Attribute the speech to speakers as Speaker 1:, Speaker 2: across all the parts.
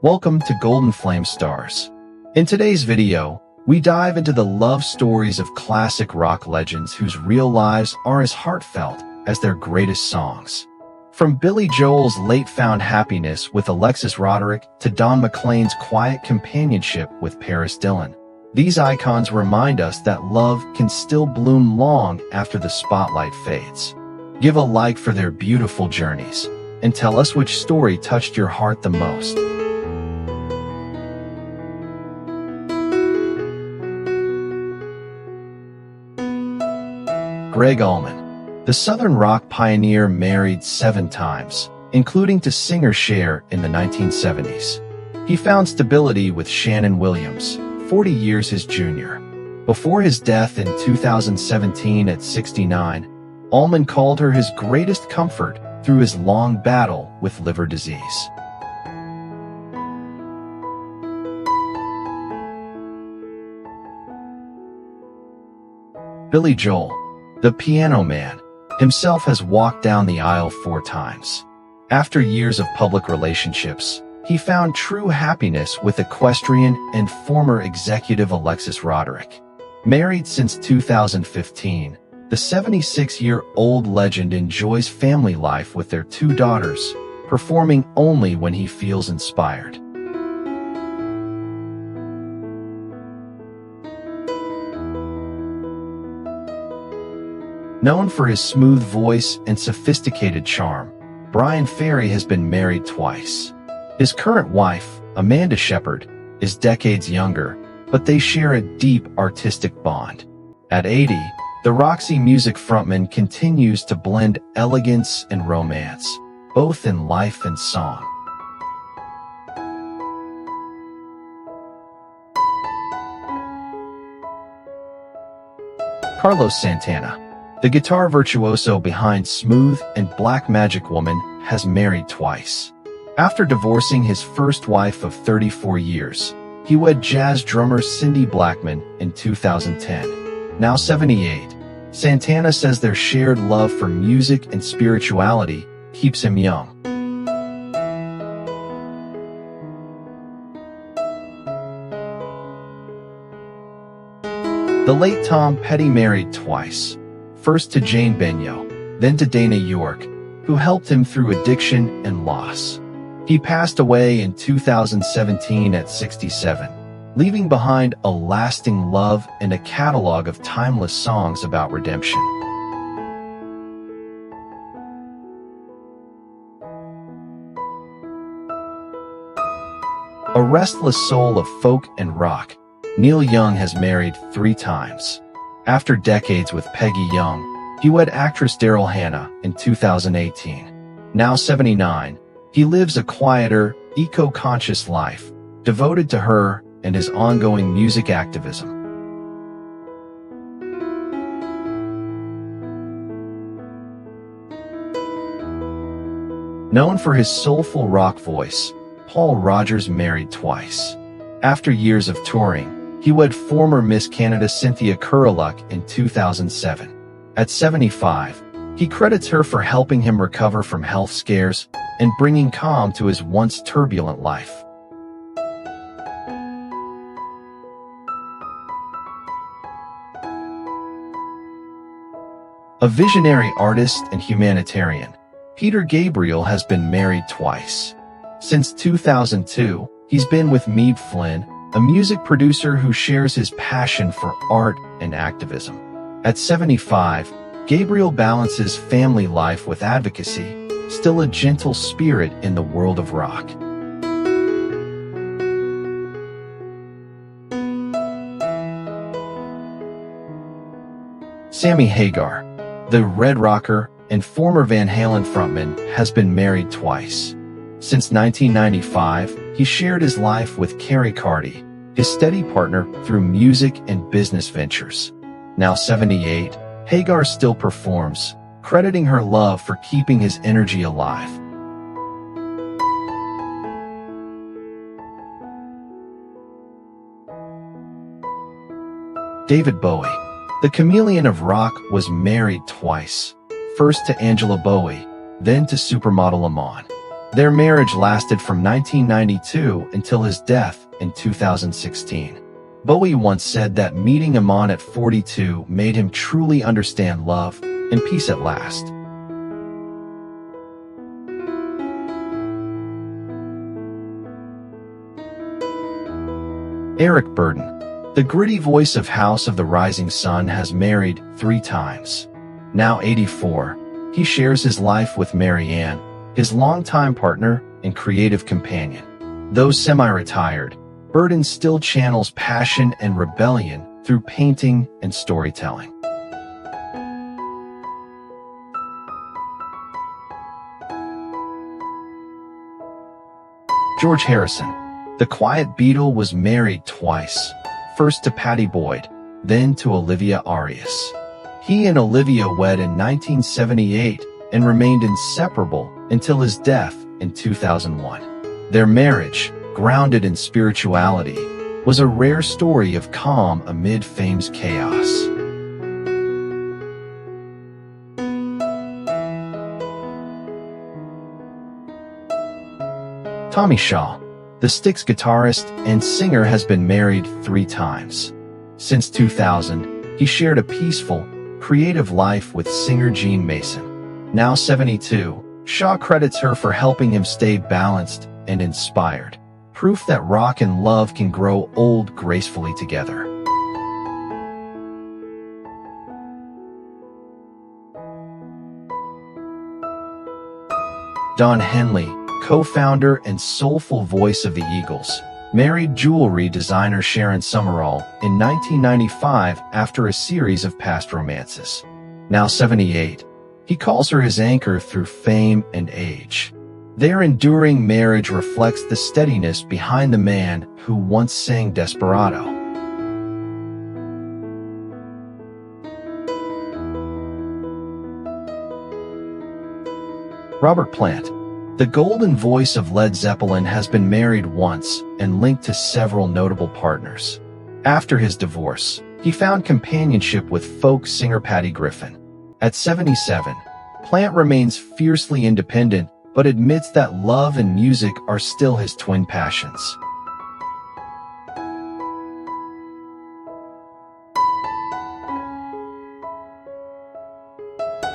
Speaker 1: Welcome to Golden Flame Stars. In today's video, we dive into the love stories of classic rock legends whose real lives are as heartfelt as their greatest songs. From Billy Joel's late-found happiness with Alexis Roderick to Don McLean's quiet companionship with Paris Dillon, these icons remind us that love can still bloom long after the spotlight fades. Give a like for their beautiful journeys, and tell us which story touched your heart the most. Gregg Allman. The Southern rock pioneer married 7 times, including to singer Cher in the 1970s. He found stability with Shannon Williams, 40 years his junior. Before his death in 2017 at 69, Allman called her his greatest comfort through his long battle with liver disease. Billy Joel. The Piano Man himself has walked down the aisle 4 times. After years of public relationships, he found true happiness with equestrian and former executive Alexis Roderick. Married since 2015, the 76-year-old legend enjoys family life with their 2 daughters, performing only when he feels inspired. Known for his smooth voice and sophisticated charm, Bryan Ferry has been married twice. His current wife, Amanda Shepherd, is decades younger, but they share a deep artistic bond. At 80, the Roxy Music frontman continues to blend elegance and romance, both in life and song. Carlos Santana. The guitar virtuoso behind Smooth and Black Magic Woman has married twice. After divorcing his first wife of 34 years, he wed jazz drummer Cindy Blackman in 2010. Now 78, Santana says their shared love for music and spirituality keeps him young. The late Tom Petty married twice. First to Jane Benyo, then to Dana York, who helped him through addiction and loss. He passed away in 2017 at 67, leaving behind a lasting love and a catalog of timeless songs about redemption. A restless soul of folk and rock, Neil Young has married 3 times. After decades with Peggy Young, he wed actress Daryl Hannah in 2018. Now 79, he lives a quieter, eco-conscious life, devoted to her and his ongoing music activism. Known for his soulful rock voice, Paul Rodgers married twice. After years of touring, he wed former Miss Canada Cynthia Kuruluk in 2007. At 75, he credits her for helping him recover from health scares and bringing calm to his once turbulent life. A visionary artist and humanitarian, Peter Gabriel has been married twice. Since 2002, he's been with Meade Flynn, a music producer who shares his passion for art and activism. At 75, Gabriel balances family life with advocacy, still a gentle spirit in the world of rock. Sammy Hagar. The Red Rocker and former Van Halen frontman has been married twice. Since 1995, he shared his life with Carrie Carty, his steady partner through music and business ventures. Now 78, Hagar still performs, crediting her love for keeping his energy alive. David Bowie. The chameleon of rock was married twice, first to Angela Bowie, then to supermodel Alman. Their marriage lasted from 1992 until his death in 2016. Bowie once said that meeting Alman at 42 made him truly understand love and peace at last. Eric Burton, the gritty voice of House of the Rising Sun, has married 3 times. Now 84, he shares his life with Mary Ann, his longtime partner and creative companion. Though semi-retired, Burton still channels passion and rebellion through painting and storytelling. George Harrison, the quiet Beatle, was married twice, first to Pattie Boyd, then to Olivia Arias. He and Olivia wed in 1978 and remained inseparable until his death in 2001. Their marriage, grounded in spirituality, was a rare story of calm amid fame's chaos. Tommy Shaw, the Styx guitarist and singer, has been married 3 times. Since 2000, he shared a peaceful, creative life with singer Jean Mason. Now 72, Shaw credits her for helping him stay balanced and inspired, proof that rock and love can grow old gracefully together. Don Henley, co-founder and soulful voice of the Eagles, married jewelry designer Sharon Summerall in 1995 after a series of past romances. Now 78, he calls her his anchor through fame and age. Their enduring marriage reflects the steadiness behind the man who once sang Desperado. Robert Plant, the golden voice of Led Zeppelin, has been married once and linked to several notable partners. After his divorce, he found companionship with folk singer Patty Griffin. At 77, Plant remains fiercely independent but admits that love and music are still his twin passions.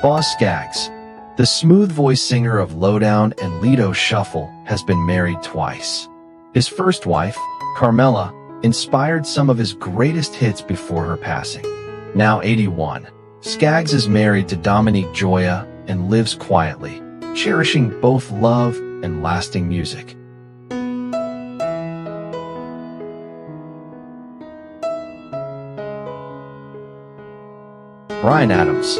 Speaker 1: Boz Scaggs, the smooth voice singer of Lowdown and Lido Shuffle, has been married twice. His first wife, Carmela, inspired some of his greatest hits before her passing. Now 81, Scaggs is married to Dominique Joya and lives quietly, cherishing both love and lasting music. Bryan Adams,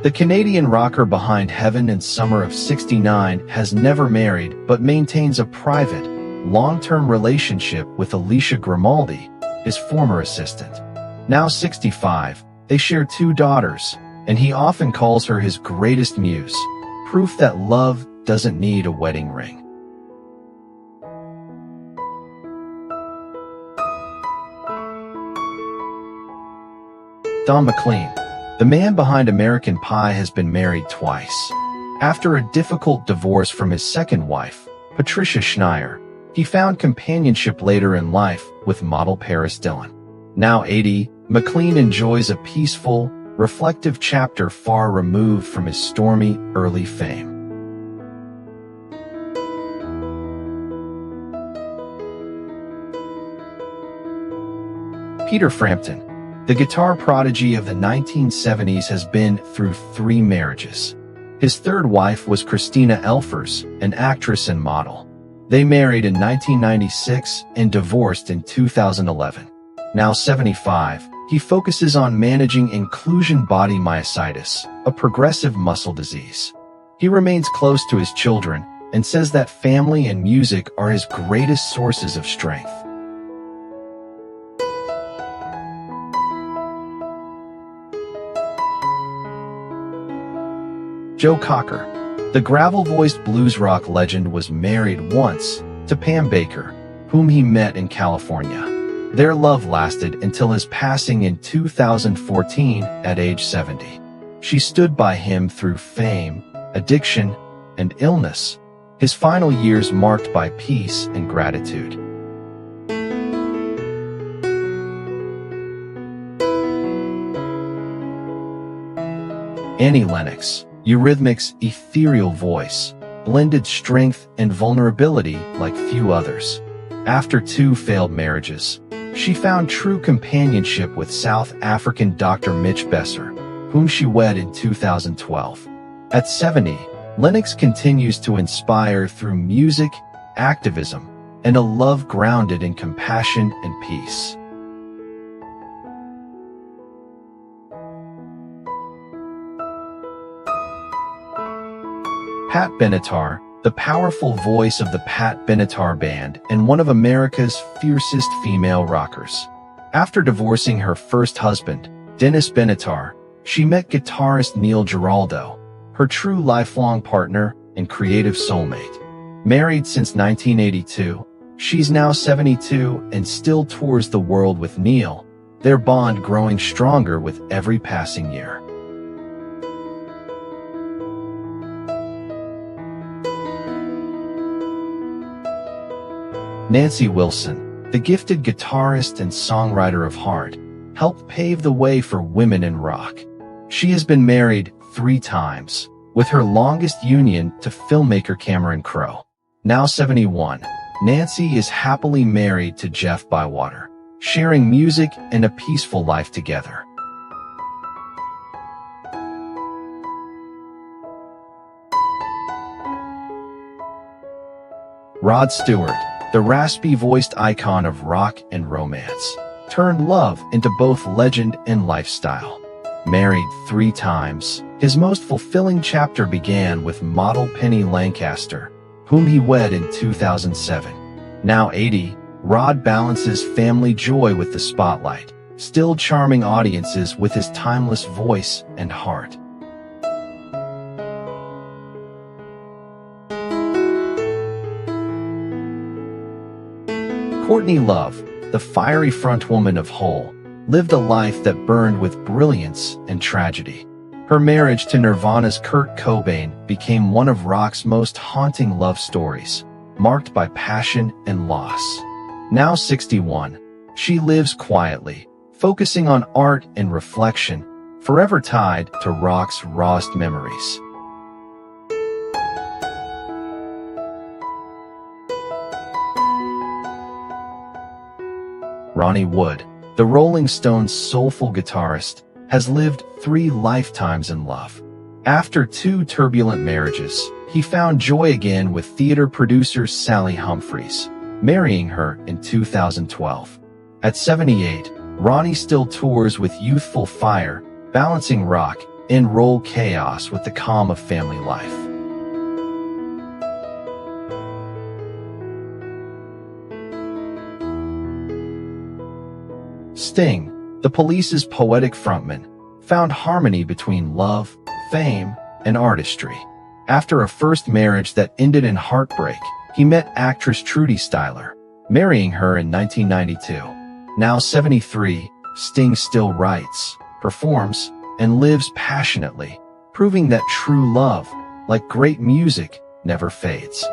Speaker 1: the Canadian rocker behind Heaven and Summer of '69, has never married but maintains a private, long-term relationship with Alicia Grimaldi, his former assistant. Now 65, they share 2 daughters, and he often calls her his greatest muse, proof that love doesn't need a wedding ring. Don McLean, the man behind American Pie, has been married twice. After a difficult divorce from his second wife, Patricia Schneier, he found companionship later in life with model Paris Dillon. Now 80, McLean enjoys a peaceful, reflective chapter far removed from his stormy, early fame. Peter Frampton, the guitar prodigy of the 1970s, has been through 3 marriages. His third wife was Christina Elfers, an actress and model. They married in 1996 and divorced in 2011. Now 75, he focuses on managing inclusion body myositis, a progressive muscle disease. He remains close to his children and says that family and music are his greatest sources of strength. Joe Cocker, the gravel-voiced blues rock legend, was married once to Pam Baker, whom he met in California. Their love lasted until his passing in 2014 at age 70. She stood by him through fame, addiction, and illness, his final years marked by peace and gratitude. Annie Lennox, Eurythmics' ethereal voice, blended strength and vulnerability like few others. After 2 failed marriages, she found true companionship with South African Dr. Mitch Besser, whom she wed in 2012. At 70, Lennox continues to inspire through music, activism, and a love grounded in compassion and peace. Pat Benitar, the powerful voice of the Pat Benitar Band and one of America's fiercest female rockers. After divorcing her first husband, Dennis Benitar, she met guitarist Neil Giraldo, her true lifelong partner and creative soulmate. Married since 1982, she's now 72 and still tours the world with Neil, their bond growing stronger with every passing year. Nancy Wilson, the gifted guitarist and songwriter of heart, helped pave the way for women in rock. She has been married 3 times, with her longest union to filmmaker Cameron Crowe. Now 71, Nancy is happily married to Jeff Bywater, sharing music and a peaceful life together. Rod Stewart, the raspy-voiced icon of rock and romance, turned love into both legend and lifestyle. Married 3 times, his most fulfilling chapter began with model Penny Lancaster, whom he wed in 2007. Now 80, Rod balances family joy with the spotlight, still charming audiences with his timeless voice and heart. Courtney Love, the fiery frontwoman of Hole, lived a life that burned with brilliance and tragedy. Her marriage to Nirvana's Kurt Cobain became one of rock's most haunting love stories, marked by passion and loss. Now 61, she lives quietly, focusing on art and reflection, forever tied to rock's rawest memories. Ronnie Wood, the Rolling Stones' soulful guitarist, has lived 3 lifetimes in love. After 2 turbulent marriages, he found joy again with theater producer Sally Humphries, marrying her in 2012. At 78, Ronnie still tours with youthful fire, balancing rock and roll chaos with the calm of family life. Sting, the Police's poetic frontman, found harmony between love, fame, and artistry. After a first marriage that ended in heartbreak, he met actress Trudy Styler, marrying her in 1992. Now 73, Sting still writes, performs, and lives passionately, proving that true love, like great music, never fades.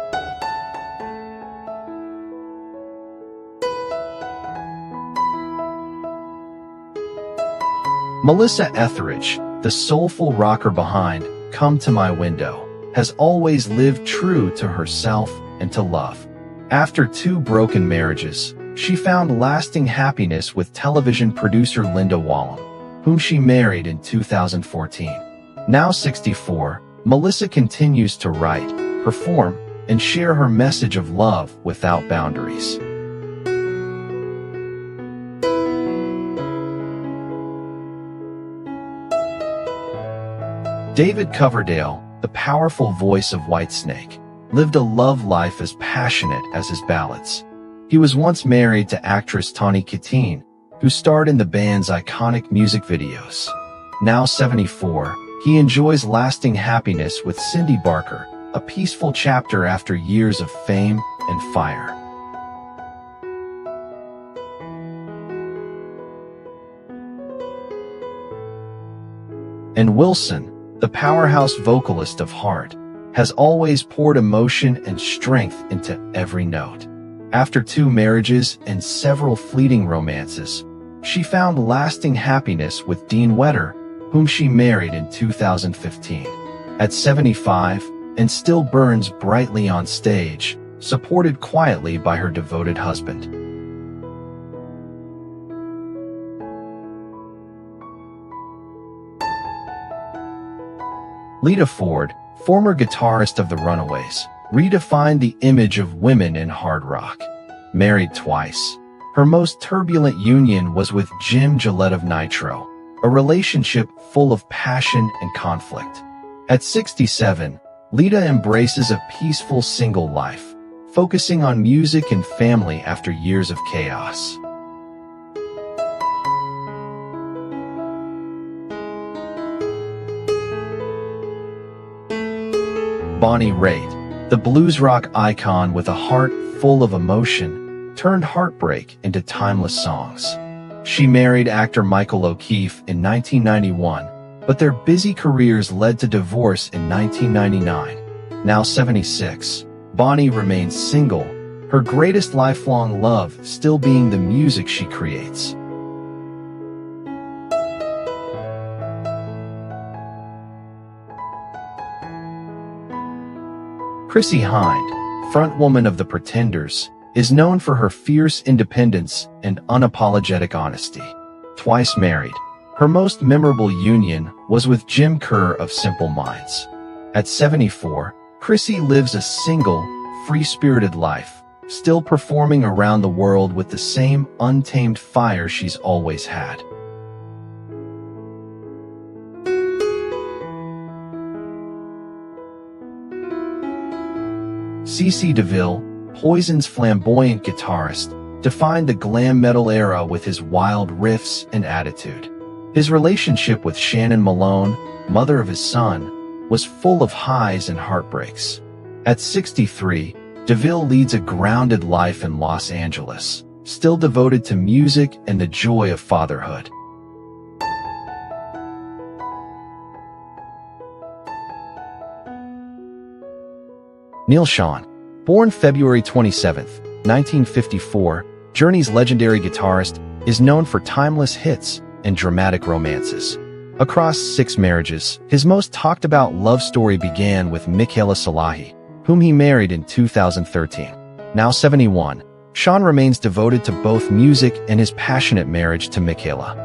Speaker 1: Melissa Etheridge, the soulful rocker behind Come to My Window, has always lived true to herself and to love. After 2 broken marriages, she found lasting happiness with television producer Linda Wallem, whom she married in 2014. Now 64, Melissa continues to write, perform, and share her message of love without boundaries. David Coverdale, the powerful voice of Whitesnake, lived a love life as passionate as his ballads. He was once married to actress Tawny Kitaen, who starred in the band's iconic music videos. Now 74, he enjoys lasting happiness with Cindy Barker, a peaceful chapter after years of fame and fire. And Wilson, the powerhouse vocalist of Heart, has always poured emotion and strength into every note. After 2 marriages and several fleeting romances, she found lasting happiness with Dean Wetter, whom she married in 2015. At 75, and still burns brightly on stage, supported quietly by her devoted husband. Lita Ford, former guitarist of the Runaways, redefined the image of women in hard rock. Married twice, her most turbulent union was with Jim Gillette of Nitro, a relationship full of passion and conflict. At 67, Lita embraces a peaceful single life, focusing on music and family after years of chaos. Bonnie Raitt, the blues rock icon with a heart full of emotion, turned heartbreak into timeless songs. She married actor Michael O'Keefe in 1991, but their busy careers led to divorce in 1999. Now 76, Bonnie remains single, her greatest lifelong love still being the music she creates. Chrissy Hind, frontwoman of The Pretenders, is known for her fierce independence and unapologetic honesty. Twice married, her most memorable union was with Jim Kerr of Simple Minds. At 74, Chrissy lives a single, free-spirited life, still performing around the world with the same untamed fire she's always had. CC DeVille, Poison's flamboyant guitarist, defined the glam metal era with his wild riffs and attitude. His relationship with Shannon Malone, mother of his son, was full of highs and heartbreaks. At 63, DeVille leads a grounded life in Los Angeles, still devoted to music and the joy of fatherhood. Neil Schon, born February 27, 1954, Journey's legendary guitarist, is known for timeless hits and dramatic romances. Across 6 marriages, his most talked-about love story began with Michaela Salahi, whom he married in 2013. Now 71, Schon remains devoted to both music and his passionate marriage to Michaela.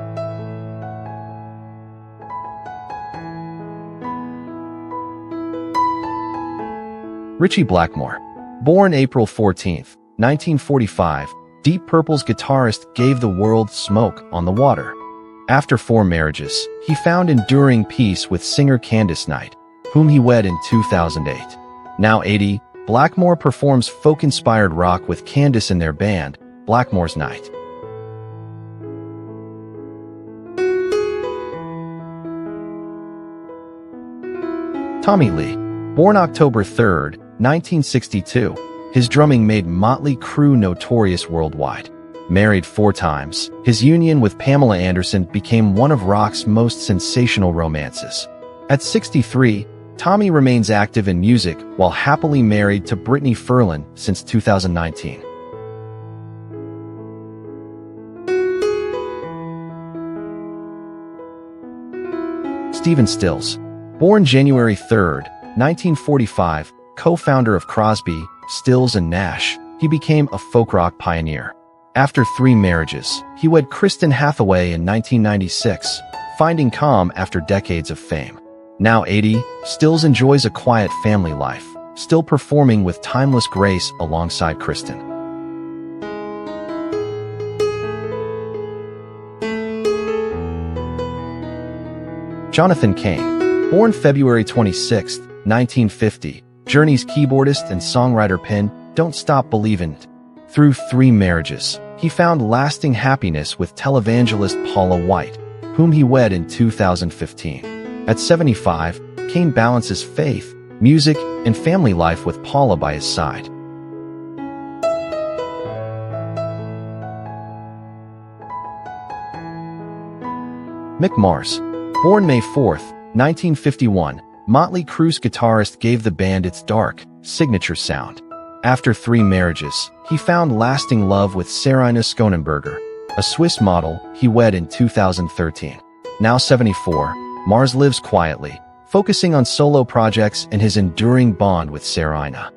Speaker 1: Richie Blackmore, born April 14, 1945, Deep Purple's guitarist gave the world Smoke on the Water. After 4 marriages, he found enduring peace with singer Candice Knight, whom he wed in 2008. Now 80, Blackmore performs folk-inspired rock with Candice in their band, Blackmore's Night. Tommy Lee, born October 3, 1962, his drumming made Motley Crue notorious worldwide. Married 4 times, his union with Pamela Anderson became one of rock's most sensational romances. At 63, Tommy remains active in music while happily married to Brittany Ferlin since 2019. Stephen Stills, born January 3, 1945, co-founder of Crosby, Stills and Nash, he became a folk rock pioneer. After 3 marriages, he wed Kristen Hathaway in 1996, finding calm after decades of fame. Now 80, Stills enjoys a quiet family life, still performing with timeless grace alongside Kristen. Jonathan Cain, born February 26, 1950, Journey's keyboardist and songwriter penned Don't Stop Believin' It. Through 3 marriages, he found lasting happiness with televangelist Paula White, whom he wed in 2015. At 75, Cain balances faith, music, and family life with Paula by his side. Mick Mars, born May 4, 1951, Motley Crue's guitarist gave the band its dark, signature sound. After 3 marriages, he found lasting love with Sarina Schonenberger, a Swiss model he wed in 2013. Now 74, Mars lives quietly, focusing on solo projects and his enduring bond with Sarina.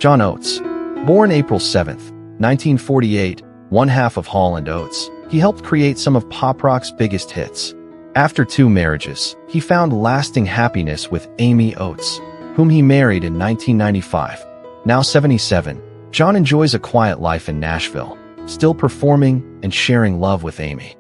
Speaker 1: John Oates. Born April 7, 1948, one half of Hall & Oates, he helped create some of pop rock's biggest hits. After 2 marriages, he found lasting happiness with Amy Oates, whom he married in 1995. Now 77, John enjoys a quiet life in Nashville, still performing and sharing love with Amy.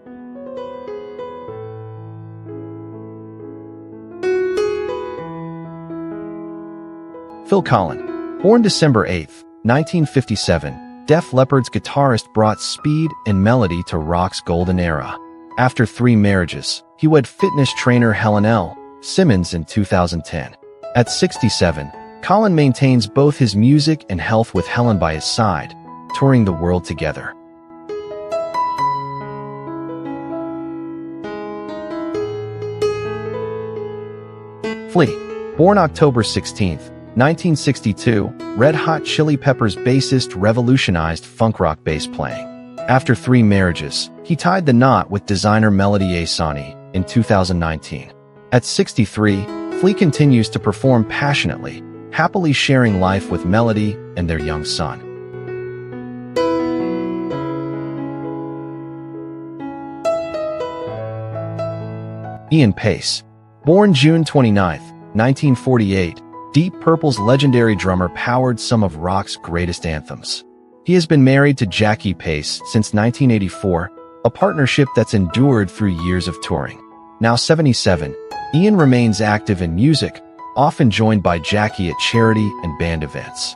Speaker 1: Phil Collen. Born December 8, 1957, Def Leppard's guitarist brought speed and melody to rock's golden era. After 3 marriages, he wed fitness trainer Helen L. Simmons in 2010. At 67, Collen maintains both his music and health with Helen by his side, touring the world together. Flea. Born October 16, 1962, Red Hot Chili Peppers bassist revolutionized funk rock bass playing. After 3 marriages, he tied the knot with designer Melody Asani in 2019. At 63, Flea continues to perform passionately, happily sharing life with Melody and their young son. Ian Pace. Born June 29, 1948, Deep Purple's legendary drummer powered some of rock's greatest anthems. He has been married to Jackie Pace since 1984, a partnership that's endured through years of touring. Now 77, Ian remains active in music, often joined by Jackie at charity and band events.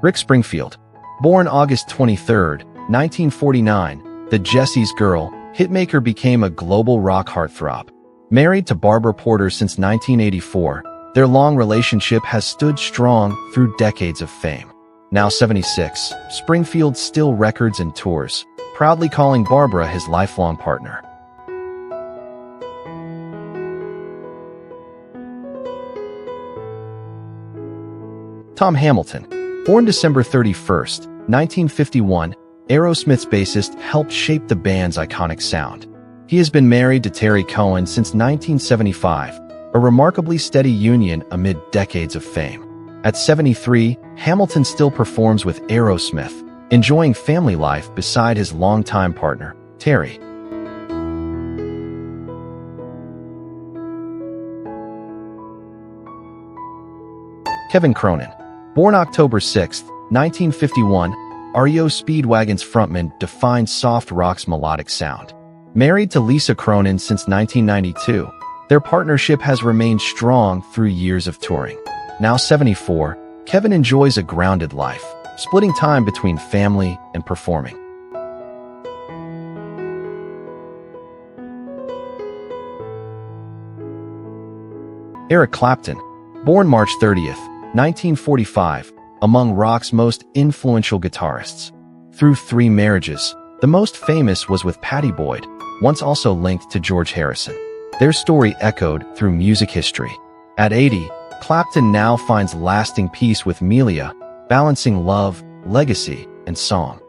Speaker 1: Rick Springfield. Born August 23, 1949, the Jessie's Girl hitmaker became a global rock heartthrob. Married to Barbara Porter since 1984, their long relationship has stood strong through decades of fame. Now 76, Springfield still records and tours, proudly calling Barbara his lifelong partner. Tom Hamilton. Born December 31, 1951, Aerosmith's bassist helped shape the band's iconic sound. He has been married to Terry Cohen since 1975, a remarkably steady union amid decades of fame. At 73, Hamilton still performs with Aerosmith, enjoying family life beside his longtime partner, Terry. Kevin Cronin. Born October 6, 1951, REO Speedwagon's frontman defined soft rock's melodic sound. Married to Lisa Cronin since 1992, their partnership has remained strong through years of touring. Now 74, Kevin enjoys a grounded life, splitting time between family and performing. Eric Clapton. Born March 30th, 1945, among rock's most influential guitarists. Through 3 marriages, the most famous was with Pattie Boyd, once also linked to George Harrison. Their story echoed through music history. At 80, Clapton now finds lasting peace with Melia, balancing love, legacy, and song.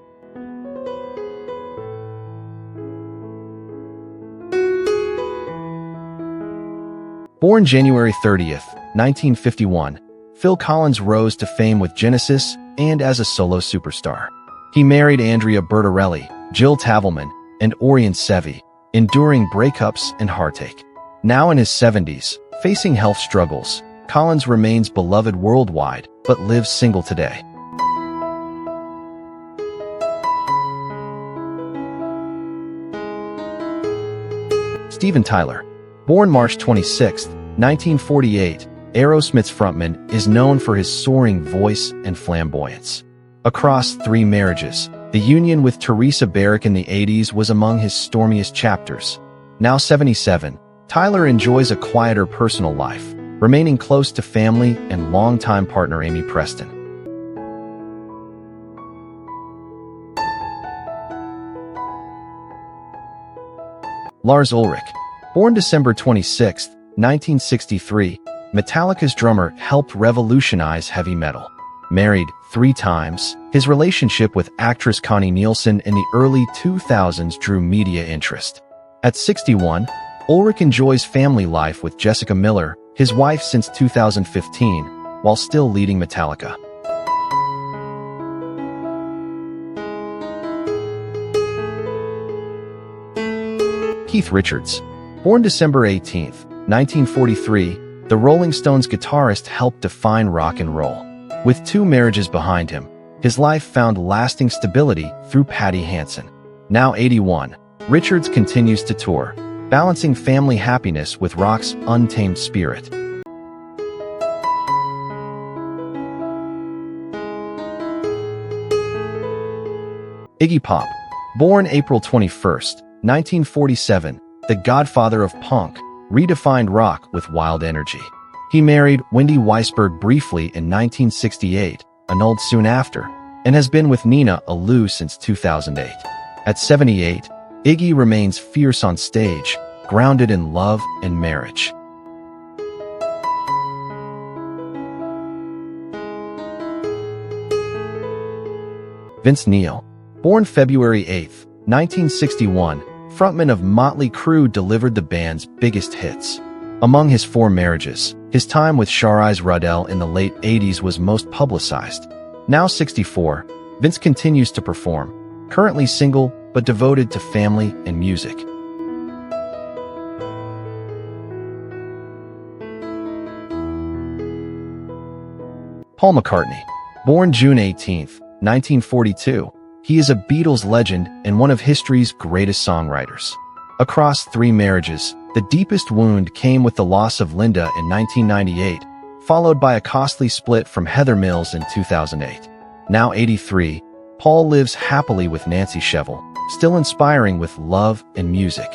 Speaker 1: Born January 30th, 1951, Phil Collins rose to fame with Genesis and as a solo superstar. He married Andrea Bertarelli, Jill Tavelman, and Orion Sevi, enduring breakups and heartache. Now in his 70s, facing health struggles, Collins remains beloved worldwide but lives single today. Steven Tyler. Born March 26, 1948, Aerosmith's frontman is known for his soaring voice and flamboyance. Across 3 marriages, the union with Teresa Barrick in the 80s was among his stormiest chapters. Now 77, Tyler enjoys a quieter personal life, remaining close to family and longtime partner Amy Preston. Lars Olrich, born December 26, 1963, Metallica's drummer, helped revolutionize heavy metal. Married 3 times, his relationship with actress Connie Nielsen in the early 2000s drew media interest. At 61, Olrich enjoys family life with Jessica Miller, his wife since 2015, while still leading Metallica. Keith Richards, born December 18, 1943, the Rolling Stones guitarist helped define rock and roll. With 2 marriages behind him, his life found lasting stability through Patty Hansen. Now 81, Richards continues to tour, balancing family happiness with rock's untamed spirit. Iggy Pop, born April 21, 1947, the godfather of punk, redefined rock with wild energy. He married Wendy Weisberg briefly in 1968, annulled soon after, and has been with Nina Alou since 2008. At 78, Iggy remains fierce on stage, grounded in love and marriage. Vince Neil, born February 8, 1961, frontman of Motley Crue, delivered the band's biggest hits. Among his 4 marriages, his time with Charlize Ruddell in the late 80s was most publicized. Now 64, Vince continues to perform, currently single but devoted to family and music. Paul McCartney, born June 18, 1942, he is a Beatles legend and one of history's greatest songwriters. Across 3 marriages, the deepest wound came with the loss of Linda in 1998, followed by a costly split from Heather Mills in 2008. Now 83, Paul lives happily with Nancy Shevell, still inspiring with love and music.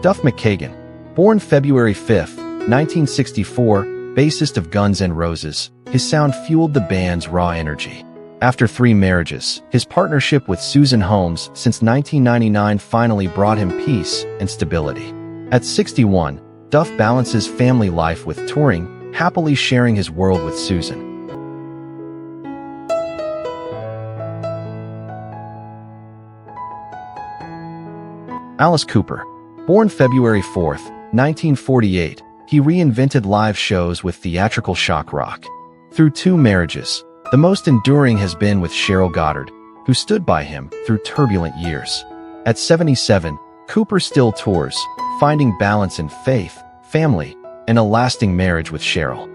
Speaker 1: Duff McKagan, born February 5, 1964, bassist of Guns N' Roses, his sound fueled the band's raw energy. After 3 marriages, his partnership with Susan Holmes since 1999 finally brought him peace and stability. At 61, Duff balances family life with touring, happily sharing his world with Susan. Alice Cooper, born February 4, 1948, he reinvented live shows with theatrical shock rock. Through 2 marriages, the most enduring has been with Cheryl Goddard, who stood by him through turbulent years. At 77, Cooper still tours, finding balance in faith, family, and a lasting marriage with Cheryl.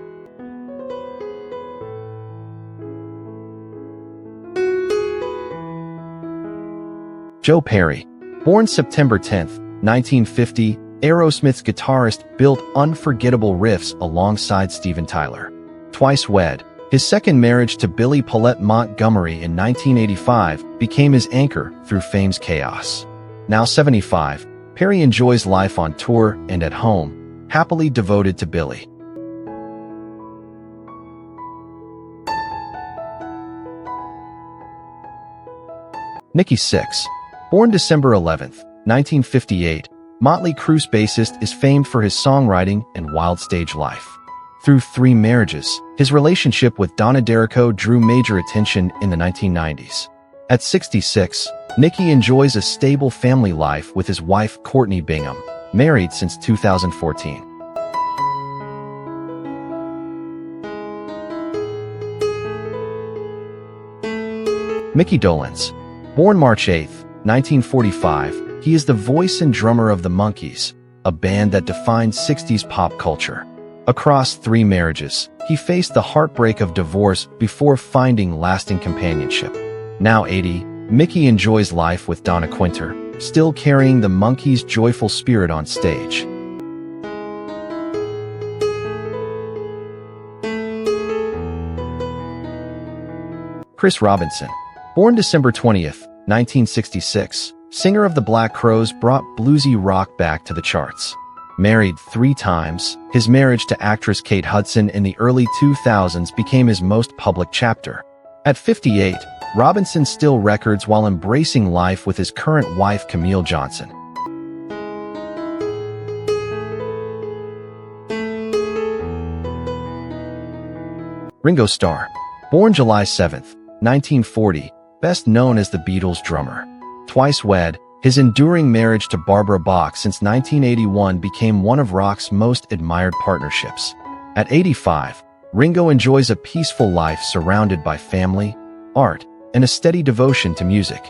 Speaker 1: Joe Perry, born September 10, 1950, Aerosmith's guitarist, built unforgettable riffs alongside Steven Tyler. Twice wed, his second marriage to Billy Paulette Montgomery in 1985 became his anchor through fame's chaos. Now 75, Perry enjoys life on tour and at home, happily devoted to Billy. Nikki Sixx, born December 11, 1958, Motley Crue's bassist, is famed for his songwriting and wild stage life. Through 3 marriages, his relationship with Donna D'Errico drew major attention in the 1990s. At 66, Nikki enjoys a stable family life with his wife Courtney Bingham, married since 2014. Mickey Dolenz, born March 8, 1945, he is the voice and drummer of the Monkees, a band that defined 60s pop culture. Across 3 marriages, he faced the heartbreak of divorce before finding lasting companionship. Now 80, Mickey enjoys life with Donna Quinter, still carrying the Monkees' joyful spirit on stage. Chris Robinson, born December 20, 1966, singer of the Black Crowes, brought bluesy rock back to the charts. Married 3 times, his marriage to actress Kate Hudson in the early 2000s became his most public chapter. At 58, Robinson still records while embracing life with his current wife Camille Johnson. Ringo Starr, born July 7, 1940, best known as the Beatles' drummer. Twice wed, his enduring marriage to Barbara Bach since 1981 became one of rock's most admired partnerships. At 85, Ringo enjoys a peaceful life surrounded by family, art, and a steady devotion to music.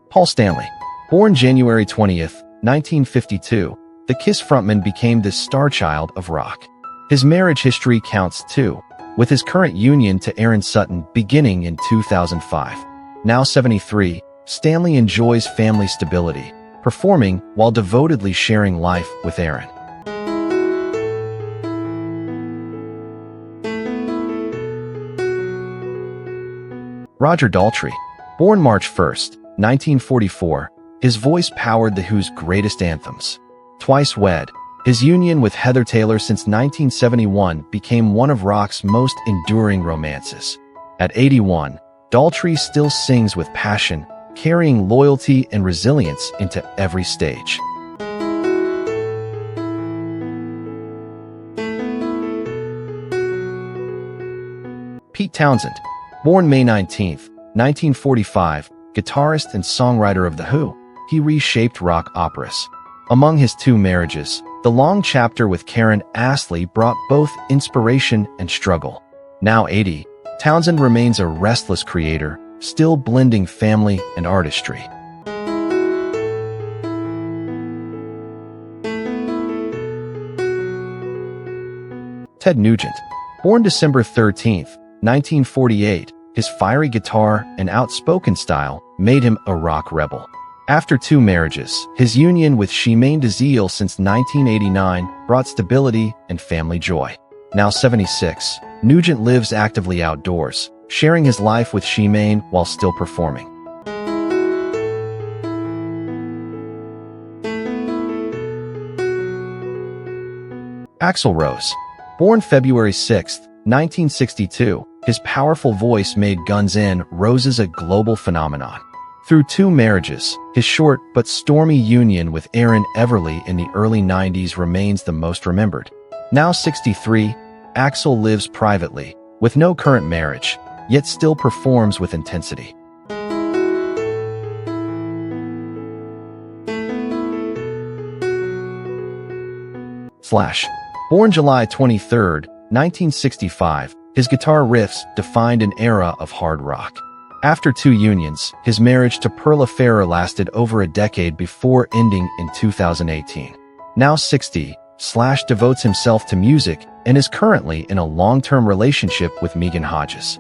Speaker 1: Paul Stanley, born January 20th, 1952, the Kiss frontman became the star child of rock. His marriage history counts too, with his current union to Erin Sutton beginning in 2005. Now 73, Stanley enjoys family stability, performing while devotedly sharing life with Erin. Roger Daltrey, born March 1st, 1944, his voice powered The Who's greatest anthems. Twice wed, his union with Heather Taylor since 1971 became one of rock's most enduring romances. At 81, Daltrey still sings with passion, carrying loyalty and resilience into every stage. Pete Townshend, born May 19, 1945, guitarist and songwriter of The Who, he reshaped rock operas. Among his 2 marriages, the long chapter with Karen Astley brought both inspiration and struggle. Now 80, Townshend remains a restless creator, still blending family and artistry. Ted Nugent, born December 13, 1948, his fiery guitar and outspoken style made him a rock rebel. After 2 marriages, his union with Shemaine DeZiel since 1989 brought stability and family joy. Now 76, Nugent lives actively outdoors, sharing his life with Shemaine while still performing. Axel Rose, born February 6, 1962, his powerful voice made Guns N' Roses a global phenomenon. Through 2 marriages, his short but stormy union with Aaron Everly in the early 90s remains the most remembered. Now 63, Axel lives privately, with no current marriage, yet still performs with intensity. Slash, born July 23, 1965, his guitar riffs defined an era of hard rock. After 2 unions, his marriage to Perla Farrer lasted over a decade before ending in 2018. Now 60, Slash devotes himself to music and is currently in a long-term relationship with Megan Hodges.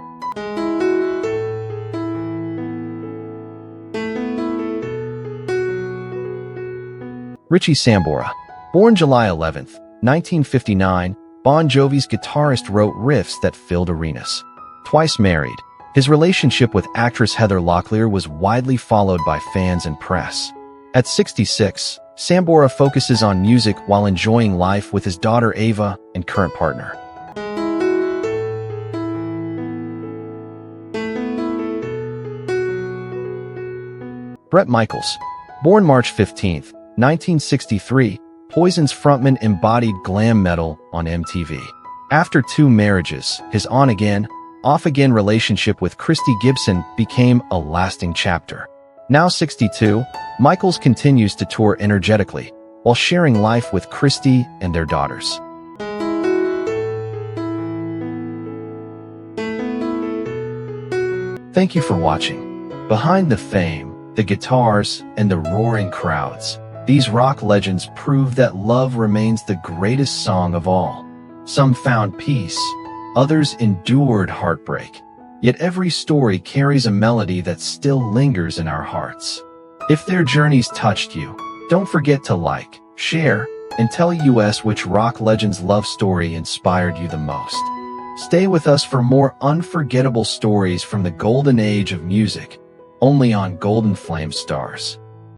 Speaker 1: Richie Sambora, born July 11, 1959, Bon Jovi's guitarist wrote riffs that filled arenas. Twice married, his relationship with actress Heather Locklear was widely followed by fans and press. At 66, Sambora focuses on music while enjoying life with his daughter Ava and current partner. Bret Michaels, born March 15, 1963, Poison's frontman embodied glam metal on MTV. After 2 marriages, his on-again, off-again relationship with Christy Gibson became a lasting chapter. Now 62, Michaels continues to tour energetically, while sharing life with Christy and their daughters. Thank you for watching. Behind the fame, the guitars, and the roaring crowds, these rock legends prove that love remains the greatest song of all. Some found peace, others endured heartbreak. Yet every story carries a melody that still lingers in our hearts. If their journeys touched you, don't forget to like, share, and tell us which rock legend's love story inspired you the most. Stay with us for more unforgettable stories from the golden age of music, only on Golden Flame Stars.